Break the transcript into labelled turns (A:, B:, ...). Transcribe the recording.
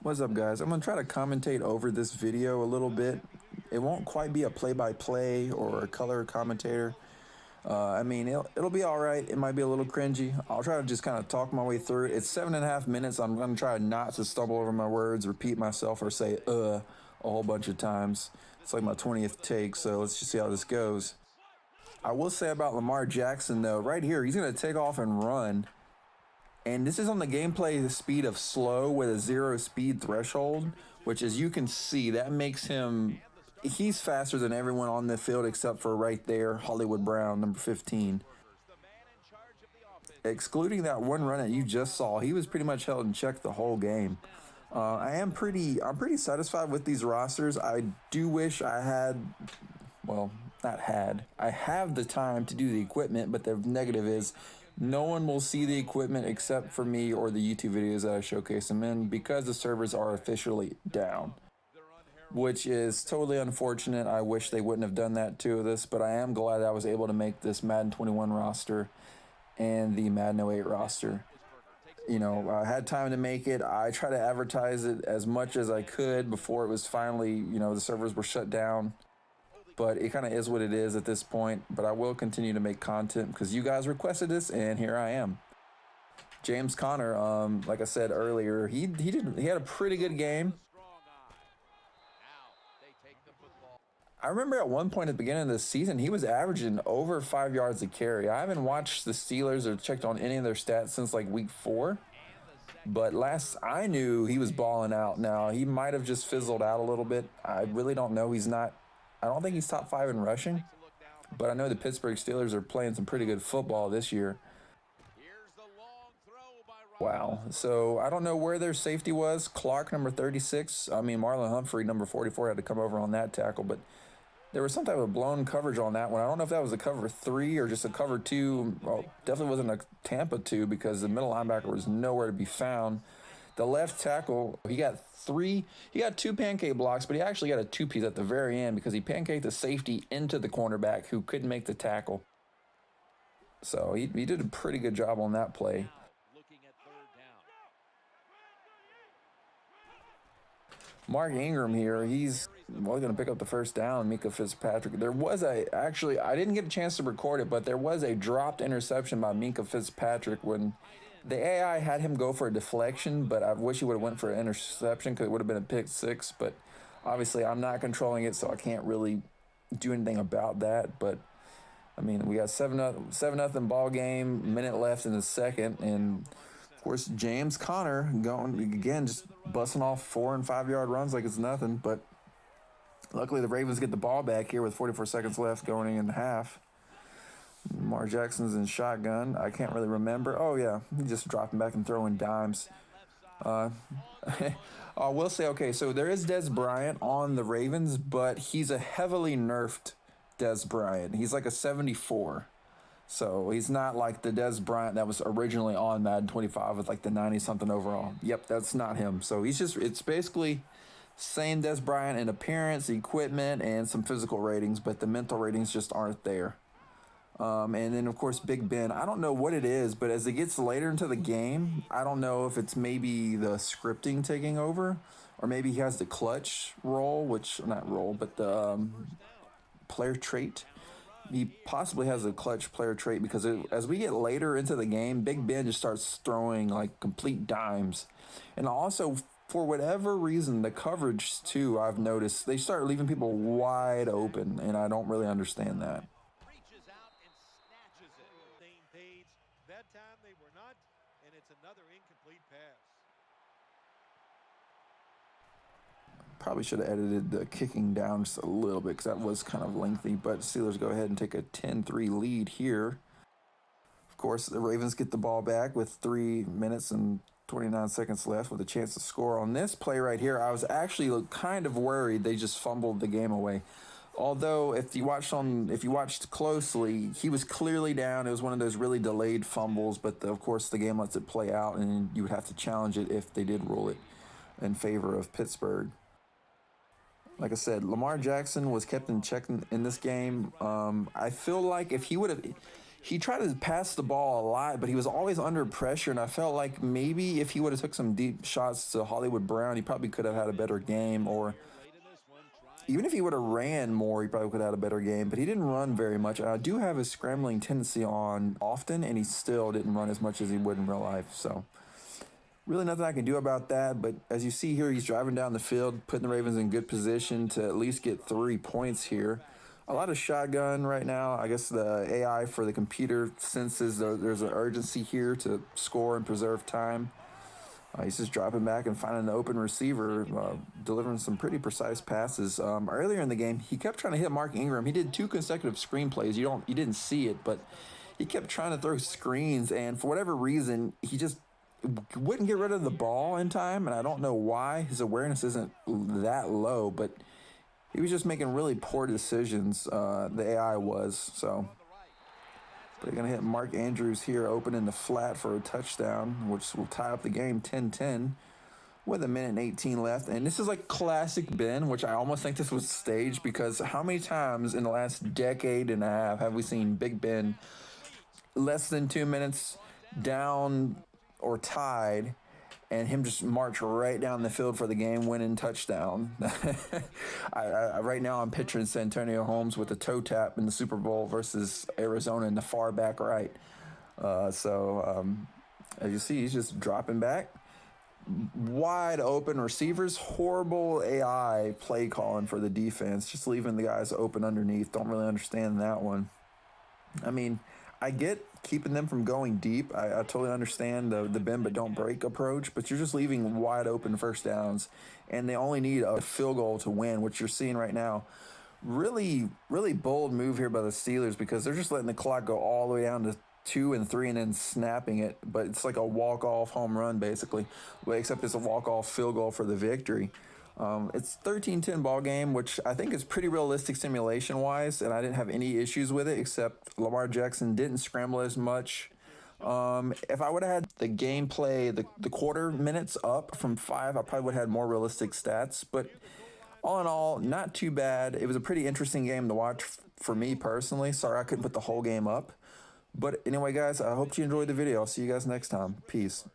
A: What's up, guys? I'm going to try to commentate over this video a little bit. It won't quite be a play-by-play or a color commentator. I mean, it'll be all right. It might be a little cringy. I'll try to just kind of talk my way through it. It's 7.5 minutes. I'm going to try not to stumble over my words, repeat myself, or say a whole bunch of times. It's like my 20th take, so let's just see how this goes. I will say about Lamar Jackson, though, right here, he's going to take off and run. And this is on the gameplay speed of slow with a 0 speed threshold, which, as you can see, that makes him, he's faster than everyone on the field except for right there, Hollywood Brown, number 15. Excluding that one run that you just saw, he was pretty much held in check the whole game. I'm pretty satisfied with these rosters. I do wish I had, well, not had. I have the time to do the equipment, but the negative is no one will see the equipment except for me or the YouTube videos that I showcase them in because the servers are officially down, which is totally unfortunate. I wish they wouldn't have done that to this, but I am glad I was able to make this Madden 21 roster and the Madden 08 roster. You know, I had time to make it. I tried to advertise it as much as I could before it was finally, the servers were shut down. But it kind of is what it is at this point. But I will continue to make content because you guys requested this, and here I am. James Conner, like I said earlier, he had a pretty good game. I remember at one point at the beginning of the season, he was averaging over 5 yards a carry. I haven't watched the Steelers or checked on any of their stats since like week 4. But last I knew, he was balling out. Now, he might have just fizzled out a little bit. I really don't know. I don't think he's top 5 in rushing. But I know the Pittsburgh Steelers are playing some pretty good football this year. Wow. So I don't know where their safety was. Clark, number 36. Marlon Humphrey, number 44, had to come over on that tackle. But there was some type of blown coverage on that one. I don't know if that was a cover 3 or just a cover 2. Well, definitely wasn't a Tampa 2 because the middle linebacker was nowhere to be found. The left tackle, he got 2 pancake blocks, but he actually got a 2-piece at the very end because he pancaked the safety into the cornerback who couldn't make the tackle. So he did a pretty good job on that play. Mark Ingram here, he's going to pick up the first down. Mika Fitzpatrick. I didn't get a chance to record it, but there was a dropped interception by Mika Fitzpatrick when the AI had him go for a deflection, but I wish he would have went for an interception because it would have been a pick 6. But obviously, I'm not controlling it, so I can't really do anything about that. But we got 7-0 ball game, minute left in the second, and of course, James Conner going again, just busting off 4 and 5 yard runs like it's nothing. But luckily, the Ravens get the ball back here with 44 seconds left going in half. Lamar Jackson's in shotgun. I can't really remember. Oh, yeah, he's just dropping back and throwing dimes. I will say, okay, so there is Dez Bryant on the Ravens, but he's a heavily nerfed Dez Bryant. He's like a 74. So he's not like the Dez Bryant that was originally on Madden 25 with like the 90-something overall. Yep, that's not him. So it's basically same Dez Bryant in appearance, equipment, and some physical ratings, but the mental ratings just aren't there. And then, of course, Big Ben. I don't know what it is, but as it gets later into the game, I don't know if it's maybe the scripting taking over, or maybe he has the clutch role, but the player trait. He possibly has a clutch player trait because as we get later into the game, Big Ben just starts throwing like complete dimes. And also, for whatever reason, the coverage, too, I've noticed, they start leaving people wide open, and I don't really understand that.
B: That time they were not, and it's another incomplete pass.
A: Probably should have edited the kicking down just a little bit because that was kind of lengthy. But Steelers go ahead and take a 10-3 lead here. Of course, the Ravens get the ball back with 3 minutes and 29 seconds left with a chance to score. On this play right here, I was actually kind of worried they just fumbled the game away. Although, if you watched closely, he was clearly down. It was one of those really delayed fumbles, but of course the game lets it play out, and you would have to challenge it if they did rule it in favor of Pittsburgh. Like I said, Lamar Jackson was kept in check in this game. I feel like if he would have, he tried to pass the ball a lot, but he was always under pressure, and I felt like maybe if he would have took some deep shots to Hollywood Brown, he probably could have had a better game, or even if he would have ran more, he probably could have had a better game, but he didn't run very much. And I do have his scrambling tendency on often, and he still didn't run as much as he would in real life. So really nothing I can do about that. But as you see here, he's driving down the field, putting the Ravens in good position to at least get 3 points here. A lot of shotgun right now. I guess the AI for the computer senses there's an urgency here to score and preserve time. He's just dropping back and finding an open receiver, delivering some pretty precise passes. Earlier in the game, he kept trying to hit Mark Ingram. He did 2 consecutive screen plays. You didn't see it, but he kept trying to throw screens, and for whatever reason, he just wouldn't get rid of the ball in time. And I don't know why. His awareness isn't that low, but he was just making really poor decisions. The AI was so. But they're going to hit Mark Andrews here, open in the flat for a touchdown, which will tie up the game 10-10 with 1:18 left. And this is like classic Ben, which I almost think this was staged, because how many times in the last decade and a half have we seen Big Ben less than 2 minutes down or tied, and him just march right down the field for the game-winning touchdown? Right now I'm picturing Santonio Holmes with a toe tap in the Super Bowl versus Arizona in the far back right. As you see, he's just dropping back. Wide open receivers, horrible AI play calling for the defense, just leaving the guys open underneath. Don't really understand that one. I mean, I get keeping them from going deep. I totally understand the bend but don't break approach, but you're just leaving wide open first downs, and they only need a field goal to win, which you're seeing right now. Really, really bold move here by the Steelers, because they're just letting the clock go all the way down to 2 and 3 and then snapping it, but it's like a walk-off home run basically, except it's a walk-off field goal for the victory. It's 13-10 ball game, which I think is pretty realistic simulation-wise, and I didn't have any issues with it, except Lamar Jackson didn't scramble as much. If I would have had the gameplay, the quarter minutes up from 5, I probably would have had more realistic stats. But all in all, not too bad. It was a pretty interesting game to watch for me personally. Sorry I couldn't put the whole game up. But anyway, guys, I hope you enjoyed the video. I'll see you guys next time. Peace.